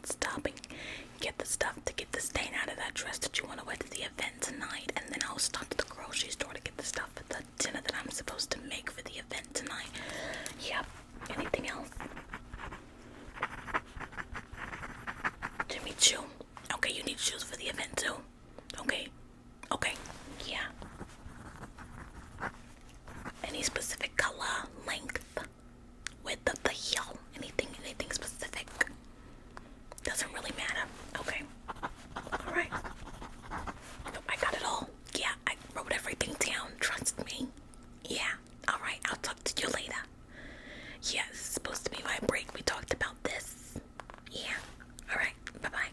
stop and get the stuff to get the stain out of that dress that you want to wear to the event tonight, and then I'll stop at the grocery store to get the stuff for the dinner that I'm supposed to make for the event tonight. Yep. Anything else? Jimmy Choo. Okay, you need shoes for the event too. Okay. Okay. Yeah. Any specific color, length, width of the heel? Anything specific? Doesn't really matter. Okay. Alright. I got it all. Yeah, I wrote everything down. Trust me. Yeah. Alright, I'll talk to you later. Yeah, this is supposed to be my break. We talked about this. Yeah. Alright. Bye-bye.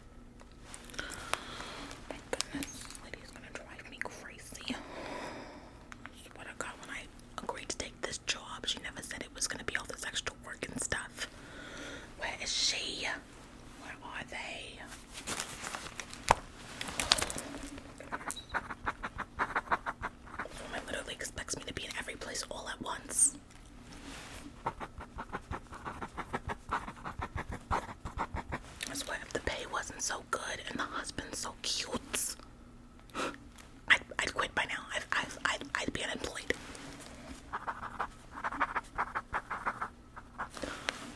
My goodness. This lady is gonna drive me crazy. That's what I got when I agreed to take this job. She never said it was gonna be all this extra work and stuff. Where is she? Where are they? This woman literally expects me to be in every place all at once. I swear, if the pay wasn't so good and the husband so cute, I'd quit by now. I'd be unemployed.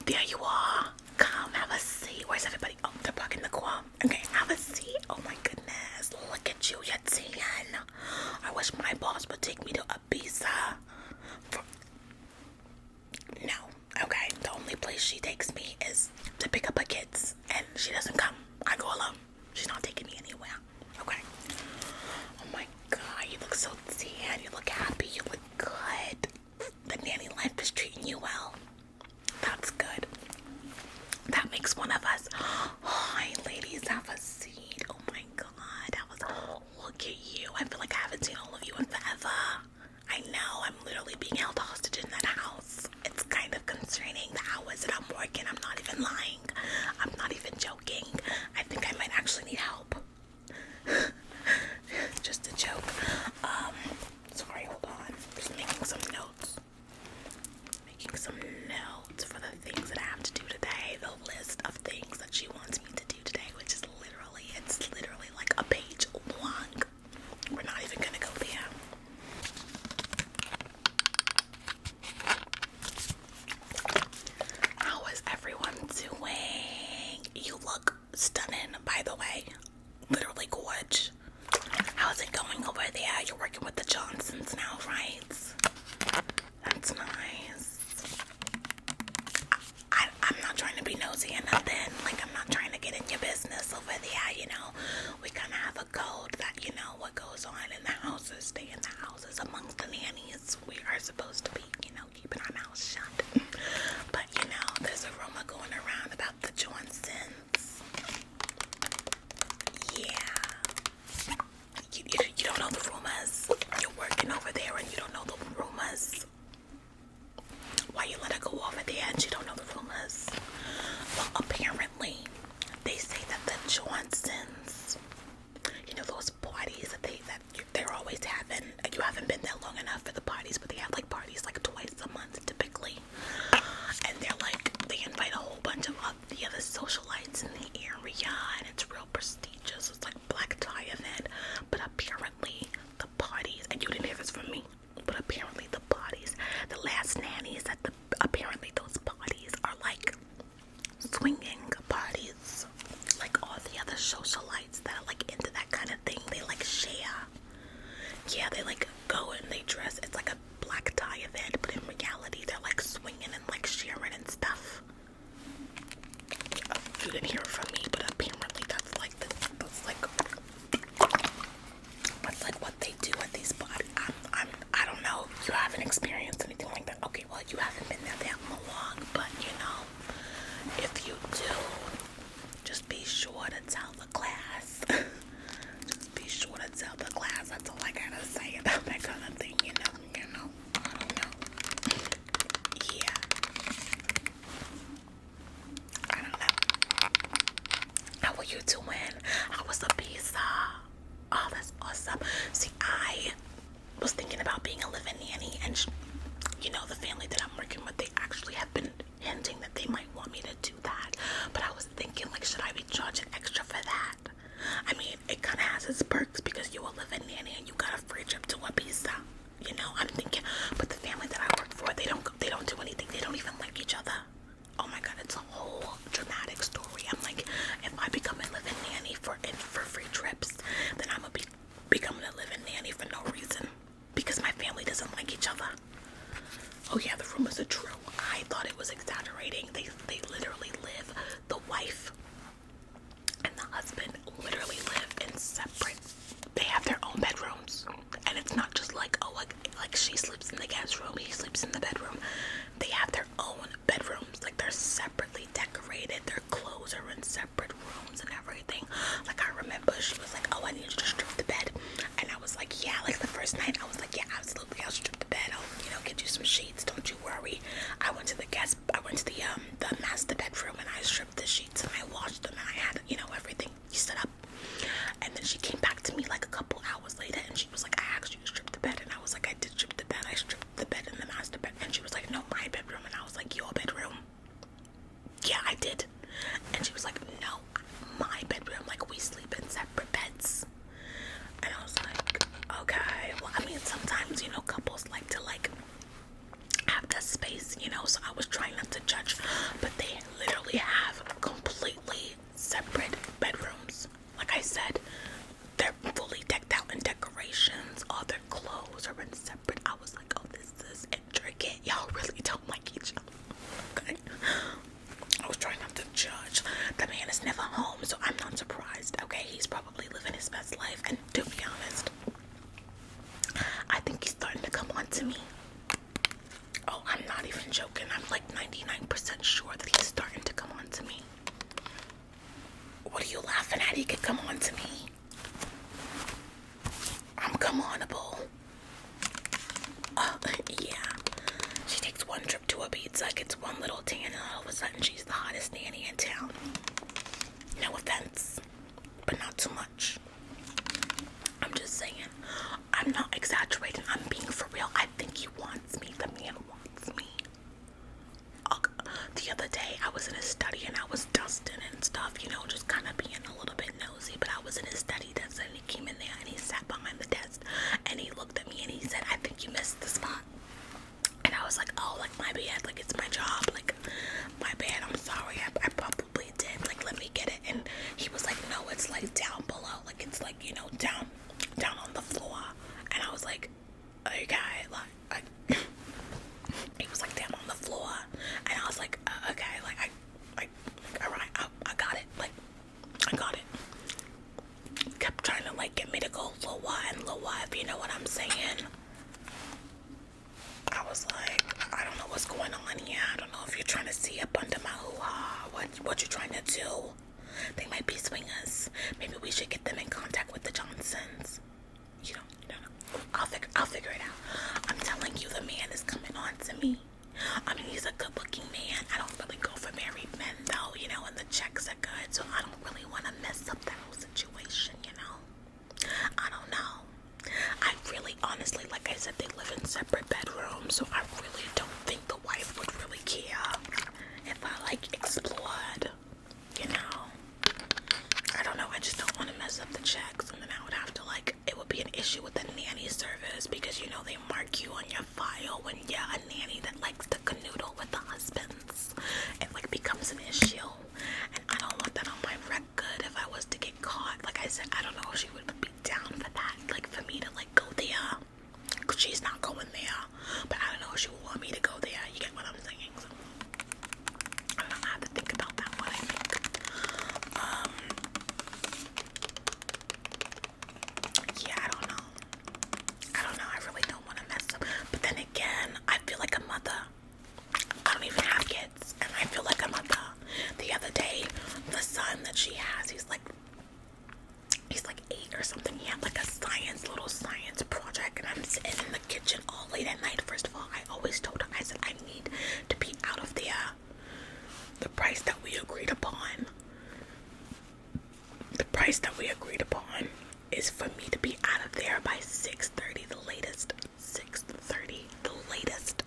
There you are. Come, have a seat. Where's everybody? Oh, they're parking the car. Okay, have a seat. Oh my goodness. Look at you, you're 10. I wish my boss would take me to Ibiza. No. Okay, the only place she takes me is to pick up her kids. And she doesn't come. I go alone. She's not taking me anywhere. Okay. Oh my god, you look so tan. You look happy. You look good. The nanny life is treating you well. That's good. That makes one of us. Hi, ladies, have a seat. Oh my god. Look at you. I feel like I haven't seen all of you in forever. I know. I'm literally being held hostage in that house. It's kind of concerning the hours that I'm working. I'm not even lying. I'm not even joking. I think I might actually need help. Just a joke. Sorry, hold on. Just making some notes. For the things that I have to do today. The list of things that she wants me to do today, which is literally like a page long. We're not even gonna go there. How is everyone doing? You look stunning, by the way. Literally gorge. How's it going over there? You're working with the Johnsons now, right? That's nice. I'm not trying to be nosy or nothing. Like, I'm not trying to get in your business over there, you know. We kind of have a code that, you know, what goes on in the houses, stay in the houses amongst the nannies. We are supposed to be, you know, keeping our mouths shut. But, you know, there's a rumor going around about the Johnsons. Yeah. You don't know the rumors. You're working over there and you don't know the rumors. Why you let her go over there and she don't know the rumors? Well, apparently, they say that the Johnsons, you know, those parties that they're always having. You haven't been there long enough for the parties, but they have like parties like twice a month typically. And they're like, they invite a whole bunch of the other socialites in the area, and it's real prestigious. It's like black tie event. But apparently, the parties, and you didn't hear this from me, but apparently the parties, the last nannies apparently those parties are like swinging parties. Like all the other socialites that are like into that kind of thing, they like share. Yeah, they like go and they dress. It's like a black tie event, but in reality, they're like swinging and like sharing and stuff. You didn't hear it from me, but apparently that's like what they do at these parties. I don't know. You haven't experienced anything like that. Okay, well, you haven't been there that long, but you know, if you do, just be sure to tell the class. Just be sure to tell the class. That's all I gotta say about that kind of thing, you know. I don't know. Yeah. I don't know. How are you doing? How was the pizza? Oh, that's awesome. See, I was thinking about being a live-in nanny, and you know, the family that I'm working with, they actually have been hinting that they might want me to do that. But I was thinking, like, should I be charge it extra for that. I mean, it kind of has its perks because you will live in nanny and you got a free trip to Ibiza. You know, I'm thinking, but the family that I work for, they don't do anything. They don't even like each other. Oh my God, it's a whole dramatic story. I'm like, if I become a live-in nanny for free trips, then I'm gonna be becoming a live-in nanny for no reason because my family doesn't like each other. Oh yeah, the rumors are true. I thought it was exaggerating. They literally live. The wife and the husband literally live in separate. They have their own bedrooms, and it's not just like, oh, like she sleeps in the guest room, he sleeps in the bedroom. They have their own bedrooms. Like they're separately decorated. Their clothes are in separate rooms and everything. Like I remember she was like, oh, I need you to strip the bed, and I was like, yeah. Like the first night, I was like, yeah, absolutely, I'll strip the bed. I'll get you some sheets. Don't you worry. I went to the master bedroom and I stripped the sheets and I washed them and I had everything set up. And then she came back to me like a couple hours later and she was like, I asked you to strip the bed, and I was like, I did strip the bed. I stripped the bed in the master bed. And she was like, no, my bedroom. And I was like, your bedroom? Yeah, I did. And she was like, no, my bedroom. Like we sleep in separate beds. And I was like, okay. Well, I mean, sometimes couples like to have that space, so I was trying not to judge, but they literally have completely separate bedrooms. Like I said, they're fully decked out in decorations. All their clothes are in separate. I was like, oh, this is intricate. Y'all really don't like each other. Okay. I was trying not to judge. The man is never home, so I'm not surprised. Okay, he's probably living his best life, and to be honest, I think he's starting to come on to me. Oh, I'm not even joking. I'm like 99% sure that he's starting to come on to me. What are you laughing at? He could come on to me. I'm come onable. Yeah. She takes one trip to Ibiza, gets one little tan, and all of a sudden she's the hottest nanny in town. No offense, but not too much. I'm just saying. I'm not exaggerating. I'm being for real. I think he wants me. The man wants me. The other day, I was in his study and I was dusting and stuff, just kind of being a little bit nosy. But I was in his study desk and he came in there and he sat behind the desk and he looked at me and he said, I think you missed the spot. And I was like, oh, like my bad. Like it's my job. Like my bad. I'm sorry. I probably did. Like let me get it. And he was like, no, it's like down below. Like it's like, down on the floor. And I was like, okay, like, he was like down on the floor, and I was like, okay, like, all right, I got it, like, I got it. Kept trying to like get me to go lower and lower, if you know what I'm saying. I was like, I don't know what's going on here. I don't know if you're trying to see up under my hoo-ha, what you're trying to do. They might be swingers. Maybe we should get them in contact with the Johnsons. You don't know. I'll figure it out. I'm telling you, the man is coming on to me. I mean, he's a good-looking man. I don't really go for married men, though, and the checks are good, so I don't really want to mess up that whole situation, I don't know. I really, honestly, like I said, they live in separate bedrooms, so I really don't think the wife would really care if I, explored, I don't know, I just don't want to mess up the checks, and then I would have to, it would be an issue with the nanny service, because, they mark you on your file when you're a nanny that likes to canoodle with the husbands. It, becomes an issue, and I don't want that on my record if I was to get caught. Like I said, I don't know if she would be down for that, for me to, go there, because she's not going there, but I don't know if she would want me to go there, you get what I'm saying, so, I don't know, I have to think about that one, I think. Yeah, I don't know. I really don't want to mess up. But then again, I feel like a mother. I don't even have kids, and I feel like a mother. The other day, the son that she has, he's like 8 or something. He had a little science project, and I'm sitting in the kitchen all late at night. First of all, I always told her, I said, I need to be out of there. The price that we agreed upon. Is for me to be out of there by 6:30 the latest. 6:30 the latest.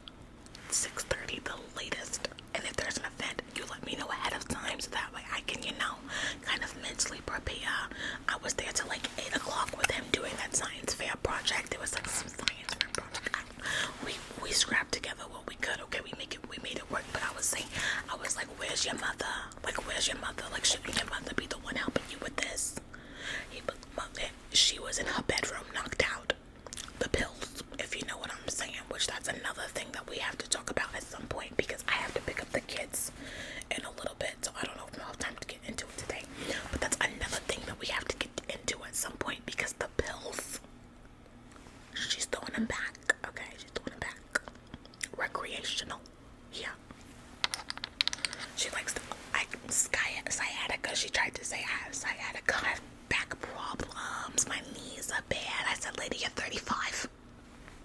6:30 the latest. And if there's an event, you let me know ahead of time so that way I can, kind of sleep or PR. I was there till like 8 o'clock with him doing that science fair project. It was like some science fair project. We scrapped together what we could. Okay, we made it work. But I was like, where's your mother? Like, where's your mother? Like, shouldn't your mother be the one helping you with this? She was in her bedroom, knocked out. The pills, if you know what I'm saying, which that's another thing that we have to talk about at some point, because I have to pick up the kids in a little bit, so I don't know if I'll have time to get into it today. But that's another thing that we have to get into at some point, because the pills, she's throwing them back. Okay, she's throwing them back. Recreational, yeah. She likes sciatica. She tried to say I have sciatica. I have back problems. My knees are bad. I said, lady, you're 35.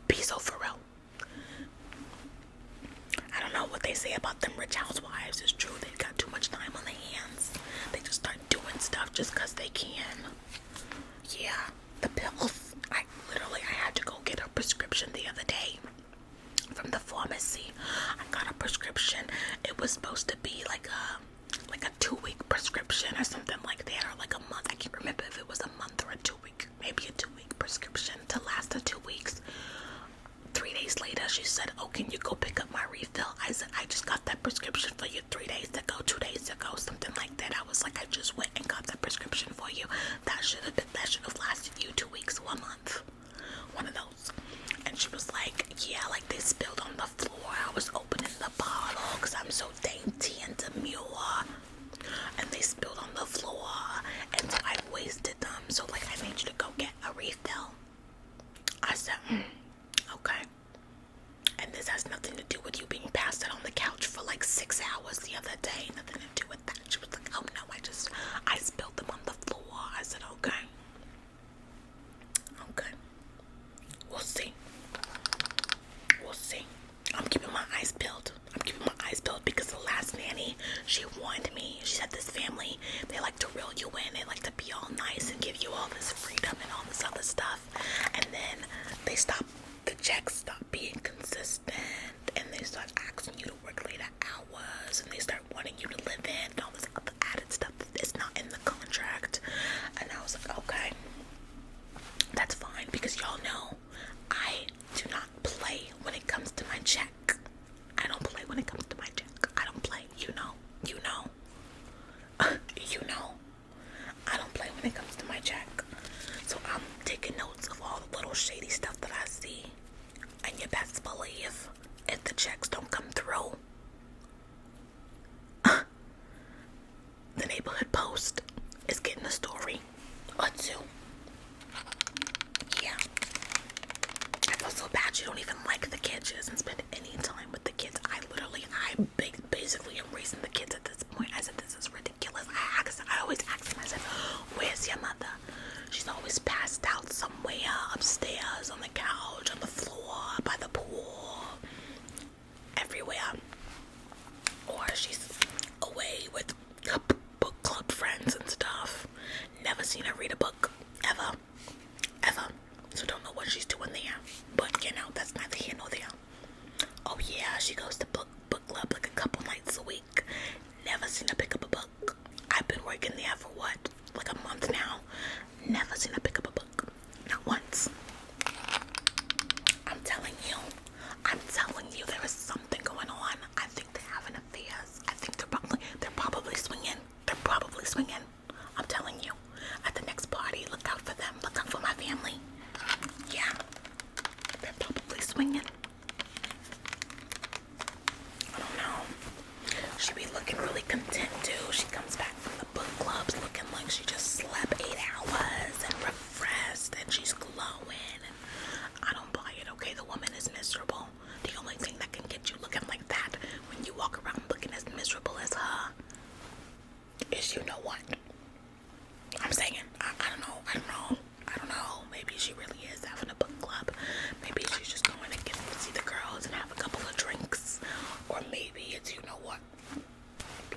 Be so for real. I don't know what they say about them rich housewives. It's true. They've got too much time on their hands. They just start doing stuff just because they can. Yeah, the pills. I had to go get a prescription the other day from the pharmacy. I got a prescription. It was supposed to be like a 2-week prescription or something like that, or like a month. I can't remember if it was a month or a 2-week, maybe a 2-week prescription to last the 2 weeks. 3 days later, she said, oh, can you go pick up my refill? I said, I just got that prescription for you 3 days ago, 2 days ago, something like that. I was like, I just went and got that prescription for you. That should have lasted you 2 weeks or a month. One of those. And she was like, yeah, like they spilled on the floor. I was opening the bottle because I'm so dainty and demure. And they spilled on the floor. And so I wasted them. So, like, I need you to go get a refill. I said, okay. And this has nothing to do with you being passed out on the couch for like 6 hours the other day. Nothing to do with that. She was like, oh no, I spilled them on the floor. I said, okay. Okay. We'll see. I'm keeping my eyes peeled. Because the last nanny, she warned me. She said this family, they like to reel you in. They like to be all nice and give you all this freedom and all this other stuff. And then the checks stop being consistent. And they start asking you to work later hours. And they start wanting you to live in and all this other added stuff that's not in the contract. And I was like, okay, that's fine. Because y'all know, I do not play when it comes to my check. I don't play when it comes to my check. I don't play. You know. I don't play when it comes to my check. So I'm taking notes of all the little shady stuff that I see. And you best believe, if the checks don't come through, the neighborhood post is getting a story or two. Yeah. I feel so bad you don't even like the kids. She doesn't spend any time with the kids. I basically am raising the kids at this point. I said, this is ridiculous. I always ask them, I said, where's your mother? She's always passed out somewhere upstairs, on the couch, on the floor, by the pool, everywhere. Or she's away with her book club friends and stuff. Never seen her read a book, ever. So don't know what she's doing there. But, that's neither here nor there. Oh yeah, she goes to book club like a couple nights a week. Never seen her pick up a book. I've been working there for what? Like a month now. Never seen her pick up a book. Not once. I'm telling you, there is something going on. I think they're having affairs. I think they're probably swinging. I'm telling you. At the next party, look out for them. Look out for my family. Yeah. They're probably swinging. I don't know. She be looking really content too. She comes back from the book clubs looking like she just slept 8 hours and refreshed and she's glowing. And I don't buy it, okay? The woman is miserable. The only thing that can get you looking like that when you walk around looking as miserable as her is, you know what? I'm saying, I don't know. Maybe she really is having a book club. Maybe she's just going to get to see the girls and have a couple of drinks. Or maybe it's, you know what?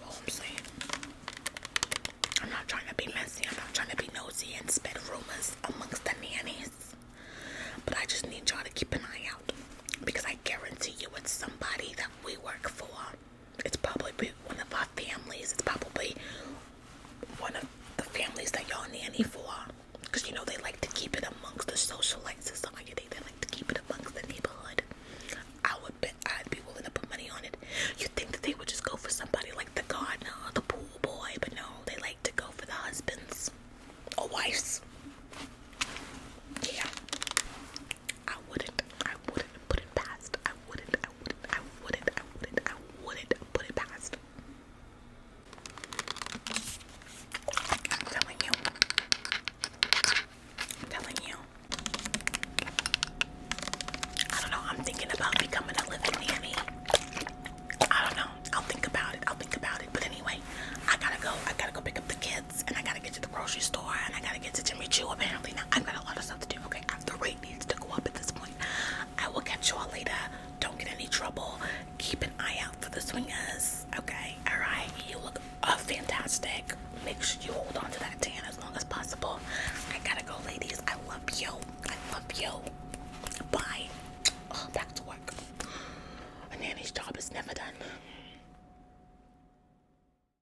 All I'm saying. I'm not trying to be messy. I'm not trying to be nosy and spread rumors amongst the nannies. But I just need y'all to keep an eye out. Because I guarantee you it's somebody that we work for. It's probably one of our families. It's probably one of the family stack.